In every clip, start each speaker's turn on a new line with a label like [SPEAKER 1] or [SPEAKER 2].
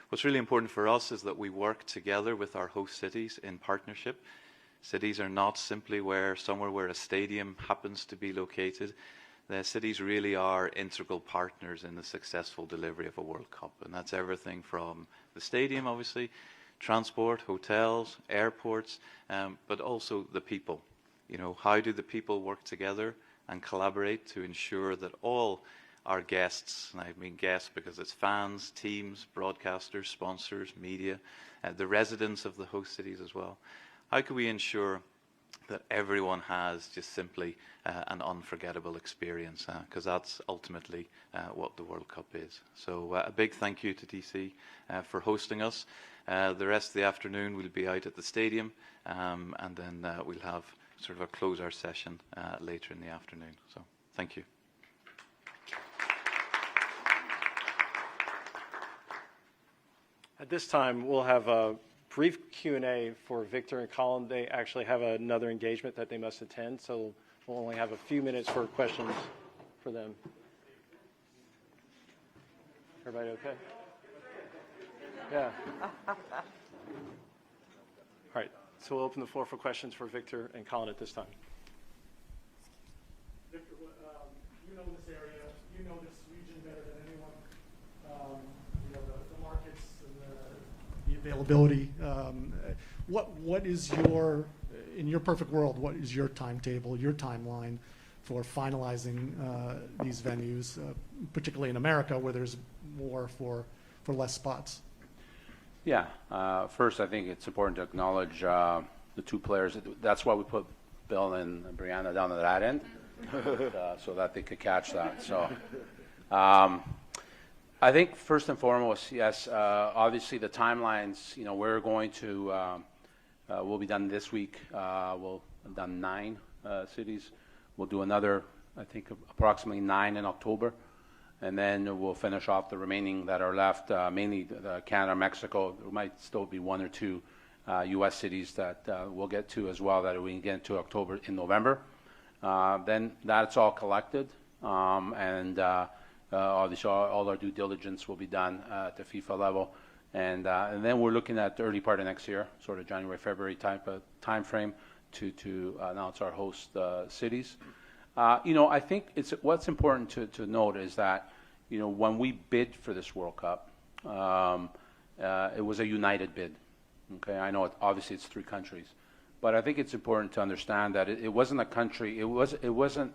[SPEAKER 1] What's really important for us is that we work together with our host cities in partnership. Cities are not simply somewhere where a stadium happens to be located. The cities really are integral partners in the successful delivery of a World Cup, and that's everything from the stadium, obviously, transport, hotels, airports, but also the people. You know, how do the people work together and collaborate to ensure that all our guests, and I mean guests because it's fans, teams, broadcasters, sponsors, media, the residents of the host cities as well, how can we ensure that everyone has just simply an unforgettable experience, because that's ultimately what the World Cup is. So a big thank you to DC for hosting us. The rest of the afternoon we'll be out at the stadium, and then we'll have sort of a close-out session later in the afternoon. So thank you.
[SPEAKER 2] At this time, we'll have a brief Q&A for Victor and Colin. They actually have another engagement that they must attend, so we'll only have a few minutes for questions for them. Everybody okay? Yeah. All right, so we'll open the floor for questions for Victor and Colin at this time.
[SPEAKER 3] Victor, you know this area, you know this region better than anyone. You know the markets and the availability. What is in your perfect world, what is your timetable, your timeline for finalizing these venues, particularly in America where there's more for less spots?
[SPEAKER 4] Yeah. First, I think it's important to acknowledge the two players. That's why we put Bill and Brianna down at that end, so that they could catch that. So I think first and foremost, yes, obviously the timelines, we're going to, we'll be done this week. We'll have done 9 cities. We'll do another, I think, approximately 9 in October. And then we'll finish off the remaining that are left, mainly Canada, Mexico. There might still be 1 or 2 U.S. cities that we'll get to as well that we can get to October in November. Then that's all collected, and obviously all our due diligence will be done at the FIFA level. And then we're looking at the early part of next year, sort of January, February type of time frame to announce our host cities. I think what's important to note is that, when we bid for this World Cup, it was a united bid. Okay, I know obviously it's 3 countries, but I think it's important to understand that it wasn't a country. It wasn't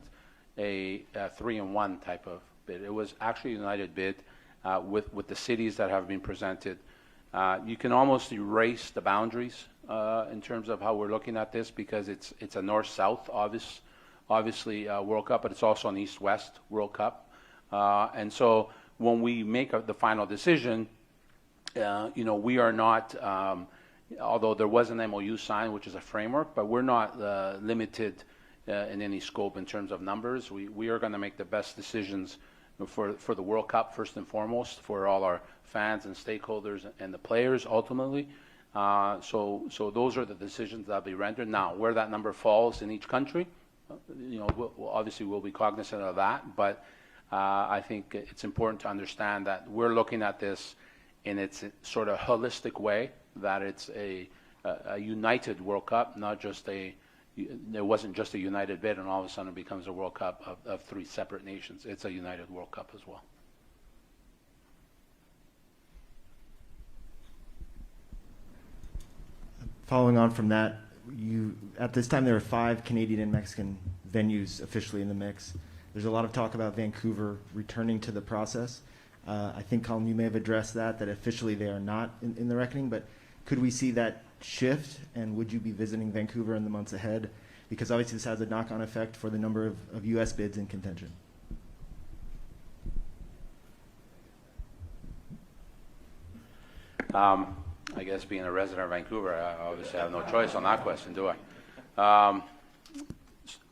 [SPEAKER 4] a 3-in-1 type of bid. It was actually a united bid with the cities that have been presented. You can almost erase the boundaries in terms of how we're looking at this, because it's a north-south obviously World Cup, but it's also an east-west World Cup. And so when we make the final decision, we are not, although there was an MOU signed, which is a framework, but we're not limited in any scope in terms of numbers. We are going to make the best decisions for the World Cup, first and foremost, for all our fans and stakeholders and the players ultimately. So those are the decisions that will be rendered. Now, where that number falls in each country, obviously we'll be cognizant of that, but I think it's important to understand that we're looking at this in its sort of holistic way, that it's a united World Cup, not just it wasn't just a united bid and all of a sudden it becomes a World Cup of 3 separate nations. It's a united World Cup as well.
[SPEAKER 5] Following on from that, at this time there are 5 Canadian and Mexican venues officially in the mix. There's a lot of talk about Vancouver returning to the process. I think, Colin, you may have addressed that officially they are not in the reckoning, but could we see that shift, and would you be visiting Vancouver in the months ahead? Because obviously this has a knock-on effect for the number of U.S. bids in contention.
[SPEAKER 4] I guess being a resident of Vancouver, I obviously have no choice on that question, do I?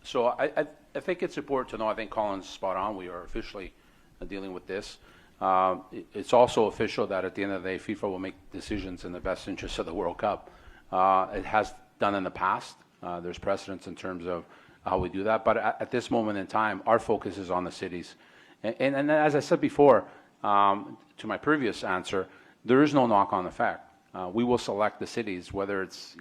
[SPEAKER 4] So I think it's important to know, I think Colin's spot on, we are officially dealing with this. It's also official that at the end of the day, FIFA will make decisions in the best interest of the World Cup. It has done in the past. There's precedence in terms of how we do that. But at this moment in time, our focus is on the cities. And as I said before, to my previous answer, there is no knock-on effect. We will select the cities, whether it's,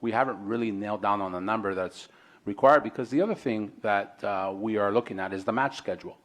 [SPEAKER 4] we haven't really nailed down on a number that's required, because the other thing that we are looking at is the match schedule.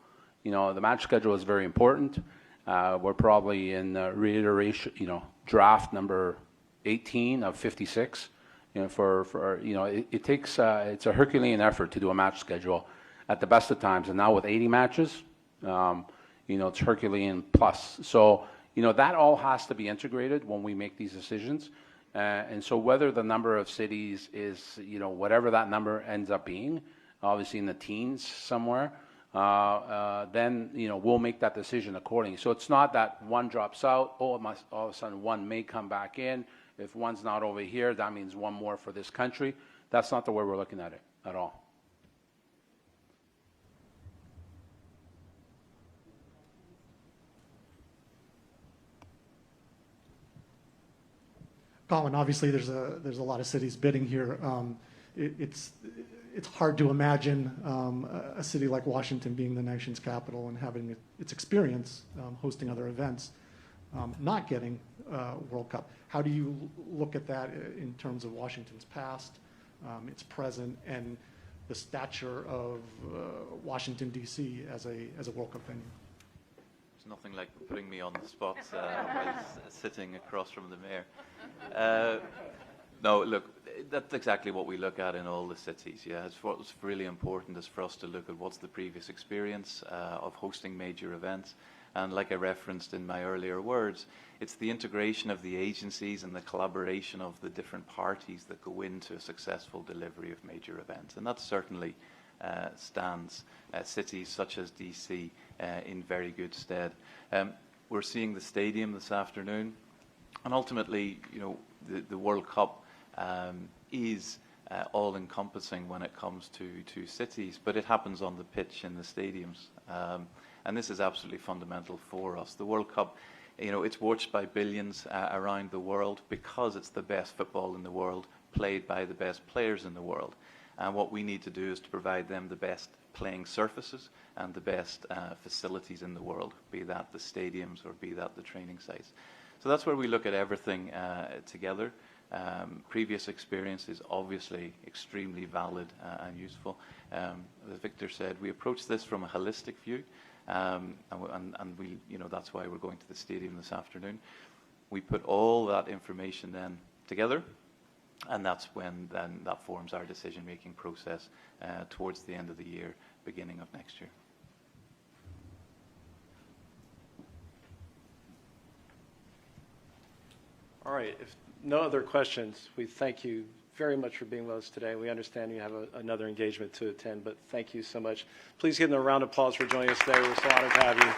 [SPEAKER 4] The match schedule is very important. We're probably in reiteration, draft number 18 of 56. It takes, it's a Herculean effort to do a match schedule at the best of times. And now with 80 matches, it's Herculean plus. So, that all has to be integrated when we make these decisions. And so whether the number of cities is, whatever that number ends up being, obviously in the teens somewhere, then, we'll make that decision accordingly. So it's not that one drops out, all of a sudden one may come back in. If one's not over here, that means one more for this country. That's not the way we're looking at it at all.
[SPEAKER 3] Colin, obviously there's a lot of cities bidding here. It's hard to imagine a city like Washington being the nation's capital and having its experience hosting other events, not getting World Cup. How do you look at that in terms of Washington's past, its present, and the stature of Washington D.C. as a World Cup venue?
[SPEAKER 1] There's nothing like putting me on the spot sitting across from the mayor. No, look, that's exactly what we look at in all the cities. Yeah, what's really important is for us to look at what's the previous experience of hosting major events. And like I referenced in my earlier words, it's the integration of the agencies and the collaboration of the different parties that go into a successful delivery of major events. And that certainly stands cities such as DC in very good stead. We're seeing the stadium this afternoon, and ultimately, the World Cup is all-encompassing when it comes to cities, but it happens on the pitch in the stadiums. And this is absolutely fundamental for us. The World Cup, it's watched by billions around the world because it's the best football in the world, played by the best players in the world. And what we need to do is to provide them the best playing surfaces and the best facilities in the world, be that the stadiums or be that the training sites. So that's where we look at everything together. Previous experience is obviously extremely valid and useful. As Victor said, we approach this from a holistic view, and we, that's why we're going to the stadium this afternoon. We put all that information then together, and that's when then that forms our decision-making process towards the end of the year, beginning of next year.
[SPEAKER 2] All right, if no other questions, we thank you very much for being with us today. We understand you have another engagement to attend, but thank you so much. Please give them a round of applause for joining us today. We're so honored to have you.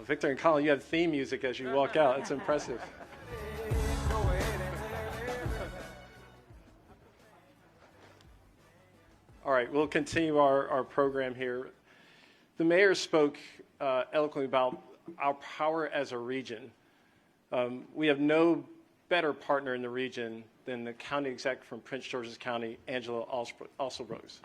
[SPEAKER 2] Victor and Colin, you have theme music as you walk out. It's impressive. All right, we'll continue our program here. The mayor spoke eloquently about our power as a region. We have no better partner in the region than the county exec from Prince George's County, Angela Alsobrooks.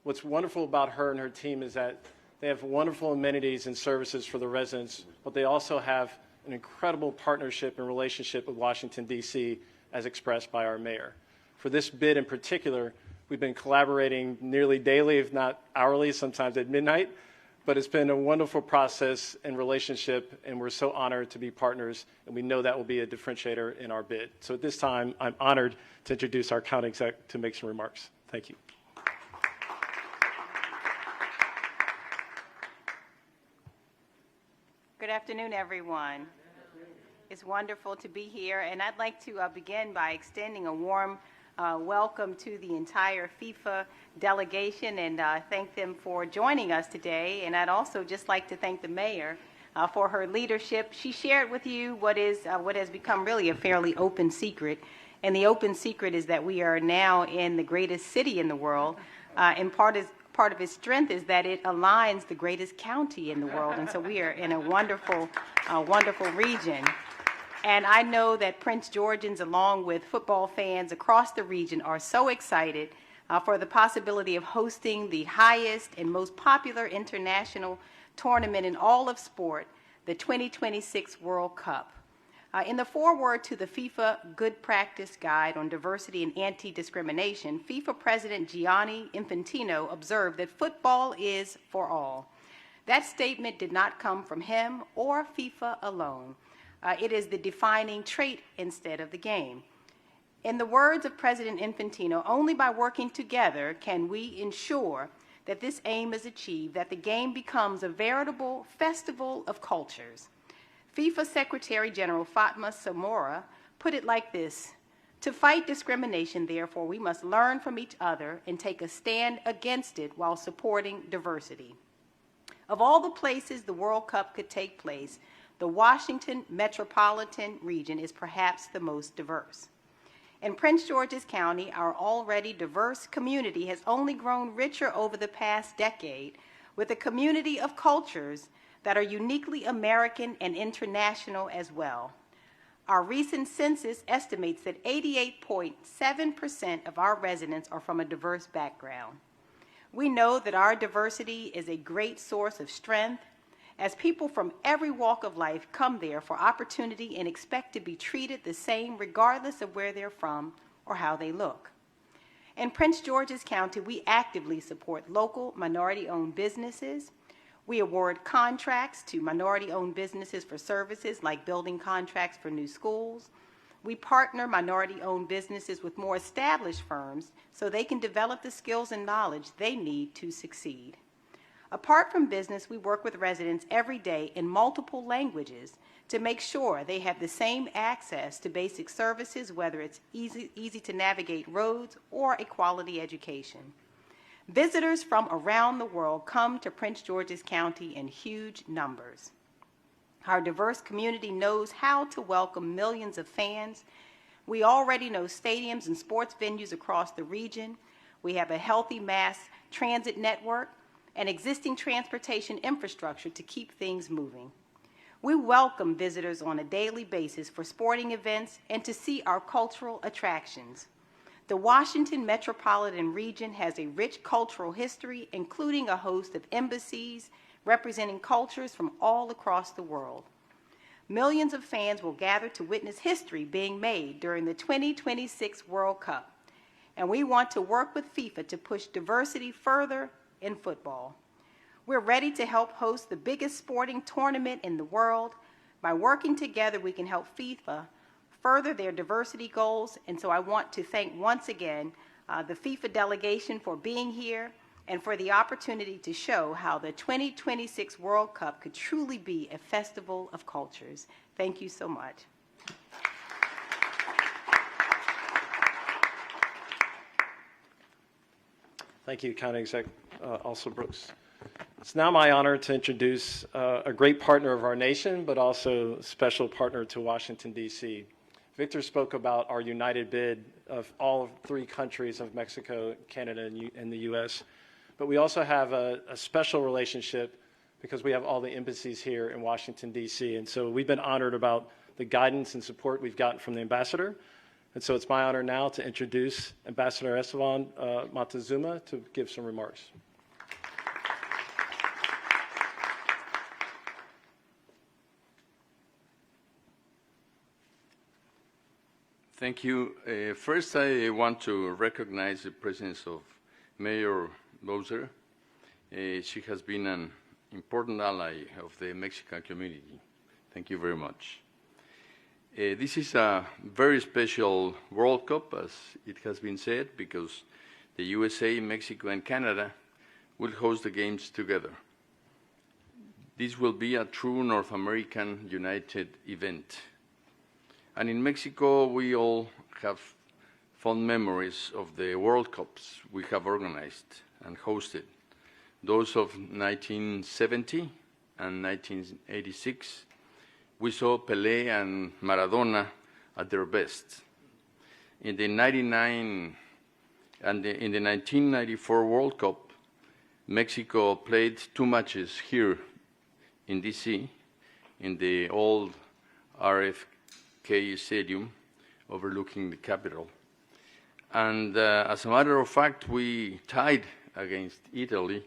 [SPEAKER 2] What's wonderful about her and her team is that they have wonderful amenities and services for the residents, but they also have an incredible partnership and relationship with Washington, D.C., as expressed by our mayor. For this bid in particular, we've been collaborating nearly daily, if not hourly, sometimes at midnight, but it's been a wonderful process and relationship, and we're so honored to be partners, and we know that will be a differentiator in our bid. So at this time, I'm honored to introduce our county exec to make some remarks. Thank you.
[SPEAKER 6] Good afternoon, everyone. It's wonderful to be here, and I'd like to begin by extending a warm welcome to the entire FIFA delegation and thank them for joining us today. And I'd also just like to thank the mayor for her leadership. She shared with you what has become really a fairly open secret, and the open secret is that we are now in the greatest city in the world, and part of its strength is that it aligns the greatest county in the world, and so we are in a wonderful region. And I know that Prince Georgians, along with football fans across the region, are so excited for the possibility of hosting the highest and most popular international tournament in all of sport, the 2026 World Cup. In the foreword to the FIFA Good Practice Guide on Diversity and Anti-Discrimination, FIFA President Gianni Infantino observed that football is for all. That statement did not come from him or FIFA alone. It is the defining trait instead of the game. In the words of President Infantino, only by working together can we ensure that this aim is achieved, that the game becomes a veritable festival of cultures. FIFA Secretary General Fatma Samora put it like this: to fight discrimination, therefore, we must learn from each other and take a stand against it while supporting diversity. Of all the places the World Cup could take place, the Washington metropolitan region is perhaps the most diverse. In Prince George's County, our already diverse community has only grown richer over the past decade, with a community of cultures that are uniquely American and international as well. Our recent census estimates that 88.7% of our residents are from a diverse background. We know that our diversity is a great source of strength, as people from every walk of life come there for opportunity and expect to be treated the same regardless of where they're from or how they look. In Prince George's County, we actively support local minority-owned businesses. We award contracts to minority-owned businesses for services like building contracts for new schools. We partner minority-owned businesses with more established firms so they can develop the skills and knowledge they need to succeed. Apart from business, we work with residents every day in multiple languages to make sure they have the same access to basic services, whether it's easy to navigate roads or a quality education. Visitors from around the world come to Prince George's County in huge numbers. Our diverse community knows how to welcome millions of fans. We already know stadiums and sports venues across the region. We have a healthy mass transit network and existing transportation infrastructure to keep things moving. We welcome visitors on a daily basis for sporting events and to see our cultural attractions. The Washington metropolitan region has a rich cultural history, including a host of embassies representing cultures from all across the world. Millions of fans will gather to witness history being made during the 2026 World Cup, and we want to work with FIFA to push diversity further in football. We're ready to help host the biggest sporting tournament in the world. By working together, we can help FIFA further their diversity goals, and so I want to thank once again the FIFA delegation for being here and for the opportunity to show how the 2026 World Cup could truly be a festival of cultures. Thank you so much.
[SPEAKER 2] Thank you, County Exec Elsa Brooks. It's now my honor to introduce a great partner of our nation, but also a special partner to Washington, D.C. Victor spoke about our united bid of all 3 countries of Mexico, Canada, and the U.S., but we also have a special relationship because we have all the embassies here in Washington, D.C., and so we've been honored about the guidance and support we've gotten from the ambassador. And so it's my honor now to introduce Ambassador Esteban Montezuma to give some remarks.
[SPEAKER 7] Thank you. First, I want to recognize the presence of Mayor Bowser. She has been an important ally of the Mexican community. Thank you very much. This is a very special World Cup, as it has been said, because the USA, Mexico, and Canada will host the games together. This will be a true North American united event. And in Mexico, we all have fond memories of the World Cups we have organized and hosted. Those of 1970 and 1986, we saw Pelé and Maradona at their best. In the 1994 World Cup, Mexico played 2 matches here in D.C., in the old RFK Stadium overlooking the Capitol. And as a matter of fact, we tied against Italy,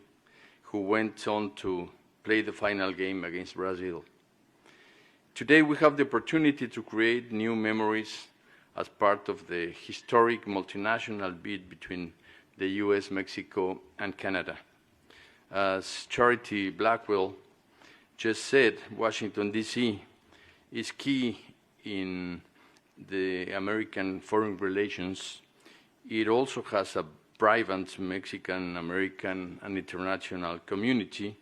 [SPEAKER 7] who went on to play the final game against Brazil. Today we have the opportunity to create new memories as part of the historic multinational bid between the US, Mexico, and Canada. As Charity Blackwell just said, Washington D.C. is key in the American foreign relations. It also has a vibrant Mexican, American, and international community,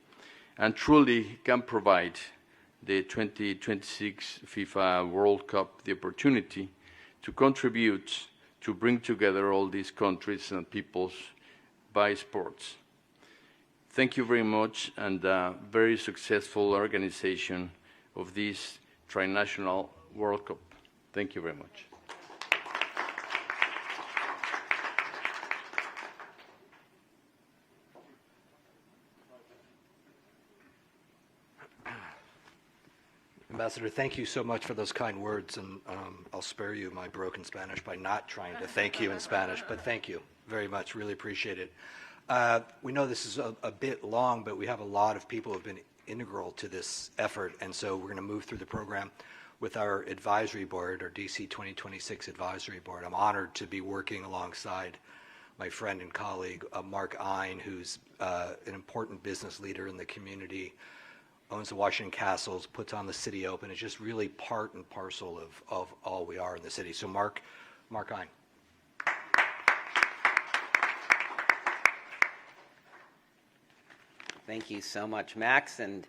[SPEAKER 7] and truly can provide the 2026 FIFA World Cup the opportunity to contribute to bring together all these countries and peoples by sports. Thank you very much, and a very successful organization of this trinational World Cup. Thank you very much.
[SPEAKER 8] Ambassador, thank you so much for those kind words, and I'll spare you my broken Spanish by not trying to thank you in Spanish, but thank you very much, really appreciate it. We know this is a bit long, but we have a lot of people who have been integral to this effort, and so we're going to move through the program with our advisory board, our DC 2026 advisory board. I'm honored to be working alongside my friend and colleague, Mark Ein, who's an important business leader in the community, owns the Washington Castles, puts on the City Open. It's just really part and parcel of all we are in the city. So Mark Ein.
[SPEAKER 9] Thank you so much, Max, and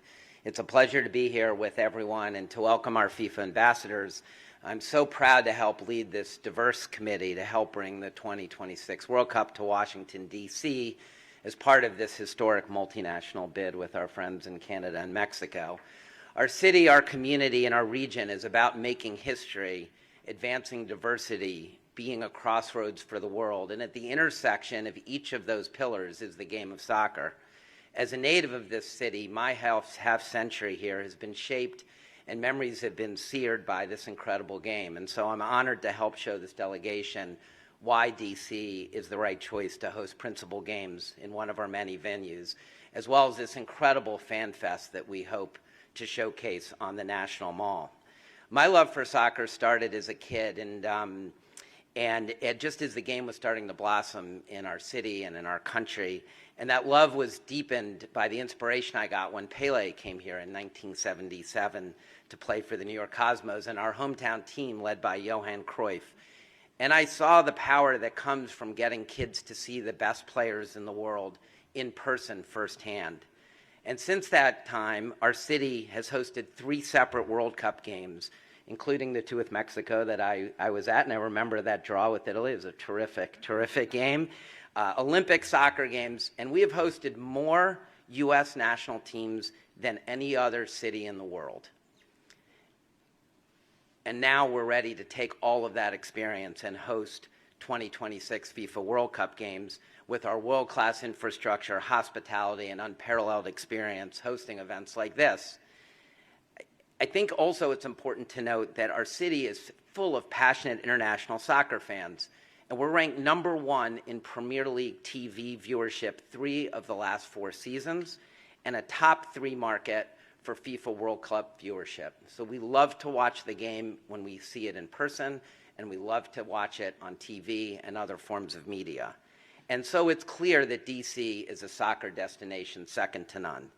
[SPEAKER 9] it's a pleasure to be here with everyone and to welcome our FIFA ambassadors. I'm so proud to help lead this diverse committee to help bring the 2026 World Cup to Washington, D.C. as part of this historic multinational bid with our friends in Canada and Mexico. Our city, our community, and our region is about making history, advancing diversity, being a crossroads for the world, and at the intersection of each of those pillars is the game of soccer. As a native of this city, my half-century here has been shaped and memories have been seared by this incredible game. And so I'm honored to help show this delegation why DC is the right choice to host principal games in one of our many venues, as well as this incredible fan fest that we hope to showcase on the National Mall. My love for soccer started as a kid, and just as the game was starting to blossom in our city and in our country, and that love was deepened by the inspiration I got when Pelé came here in 1977 to play for the New York Cosmos and our hometown team led by Johan Cruyff. And I saw the power that comes from getting kids to see the best players in the world in person firsthand. And since that time, our city has hosted 3 separate World Cup games, including the 2 with Mexico that I was at, and I remember that draw with Italy. It was a terrific game. Olympic soccer games, and we have hosted more U.S. national teams than any other city in the world. And now we're ready to take all of that experience and host 2026 FIFA World Cup games with our world-class infrastructure, hospitality, and unparalleled experience hosting events like this. I think also it's important to note that our city is full of passionate international soccer fans, and we're ranked #1 in Premier League TV viewership 3 of the last 4 seasons, and a top 3 market for FIFA World Cup viewership. So we love to watch the game when we see it in person, and we love to watch it on TV and other forms of media. And so it's clear that DC is a soccer destination second to none.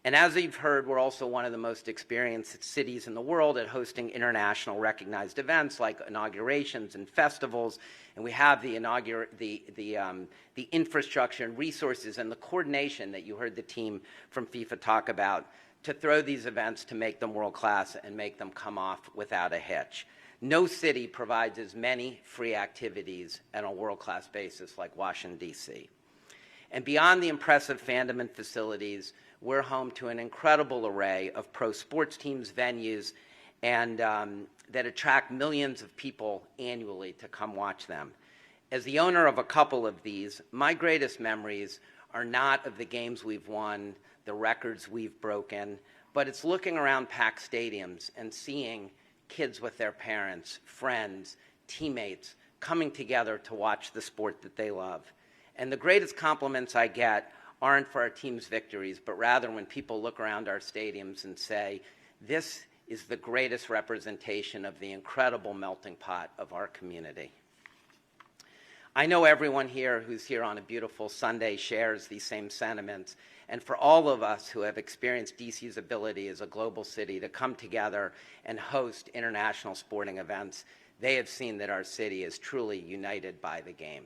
[SPEAKER 9] And as you've heard, we're also one of the most experienced cities in the world at hosting international recognized events like inaugurations and festivals. And we have the infrastructure and resources and the coordination that you heard the team from FIFA talk about to throw these events to make them world-class and make them come off without a hitch. No city provides as many free activities on a world-class basis like Washington, D.C. And beyond the impressive fandom and facilities, we're home to an incredible array of pro sports teams, venues, and that attract millions of people annually to come watch them. As the owner of a couple of these, my greatest memories are not of the games we've won, the records we've broken, but it's looking around packed stadiums and seeing kids with their parents, friends, teammates coming together to watch the sport that they love. And the greatest compliments I get aren't for our team's victories, but rather when people look around our stadiums and say, this is the greatest representation of the incredible melting pot of our community. I know everyone here who's here on a beautiful Sunday shares these same sentiments, and for all of us who have experienced DC's ability as a global city to come together and host international sporting events, they have seen that our city is truly united by the game.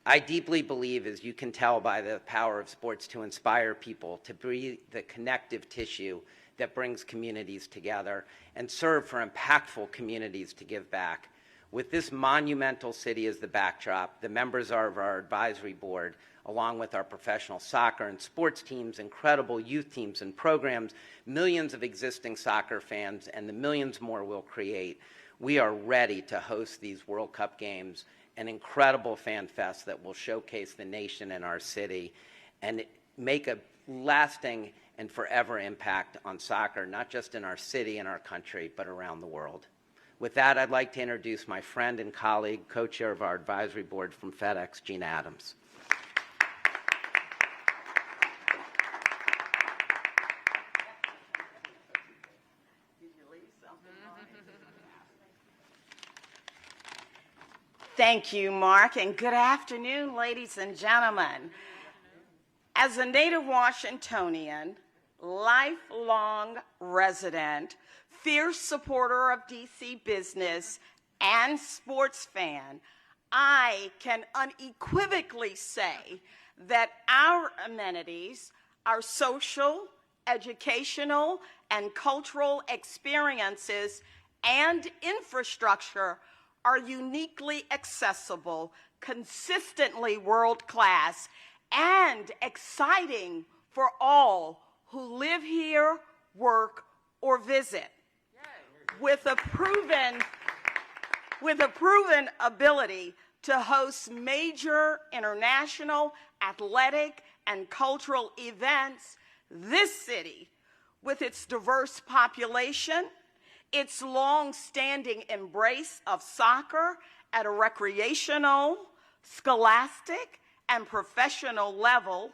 [SPEAKER 9] I deeply believe, as you can tell by the power of sports, to inspire people to be the connective tissue that brings communities together and serve for impactful communities to give back. With this monumental city as the backdrop, the members of our advisory board, along with our professional soccer and sports teams, incredible youth teams and programs, millions of existing soccer fans, and the millions more we'll create, we are ready to host these World Cup games, an incredible fan fest that will showcase the nation and our city and make a lasting and forever impact on soccer, not just in our city and our country, but around the world. With that, I'd like to introduce my friend and colleague, co-chair of our advisory board from FedEx, Gina Adams.
[SPEAKER 6] Thank you, Mark, and good afternoon, ladies and gentlemen. As a native Washingtonian, lifelong resident, fierce supporter of DC business, and sports fan, I can unequivocally say that our amenities, our social, educational, and cultural experiences and infrastructure are uniquely accessible, consistently world-class, and exciting for all who live here, work, or visit. With a proven ability to host major international athletic and cultural events, this city, with its diverse population, its long-standing embrace of soccer at a recreational, scholastic, and professional level,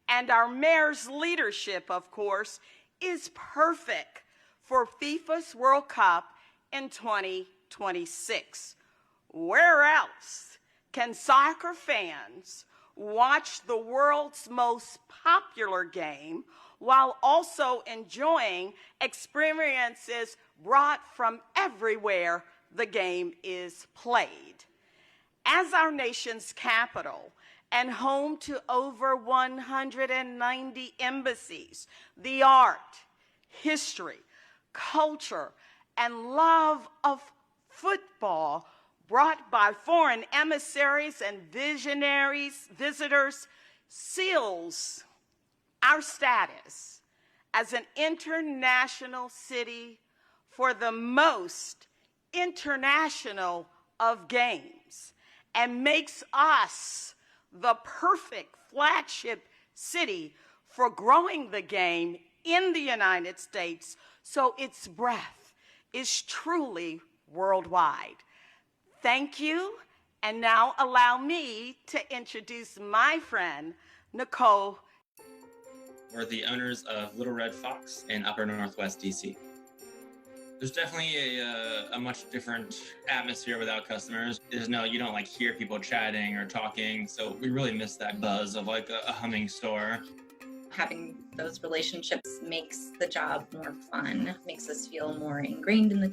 [SPEAKER 6] and our mayor's leadership, of course, is perfect for FIFA's World Cup in 2026. Where else can soccer fans watch the world's most popular game while also enjoying experiences brought from everywhere the game is played? As our nation's capital and home to over 190 embassies, the art, history, culture, and love of football brought by foreign emissaries and visitors seals our status as an international city for the most international of games and makes us the perfect flagship city for growing the game in the United States so its breadth is truly worldwide. Thank you, and now allow me to introduce my friend, Nicole.
[SPEAKER 10] We're the owners of Little Red Fox in Upper Northwest DC. There's definitely a much different atmosphere without customers. You don't like hear people chatting or talking, so we really miss that buzz of like a humming store.
[SPEAKER 11] Having those relationships makes the job more fun, makes us feel more ingrained in the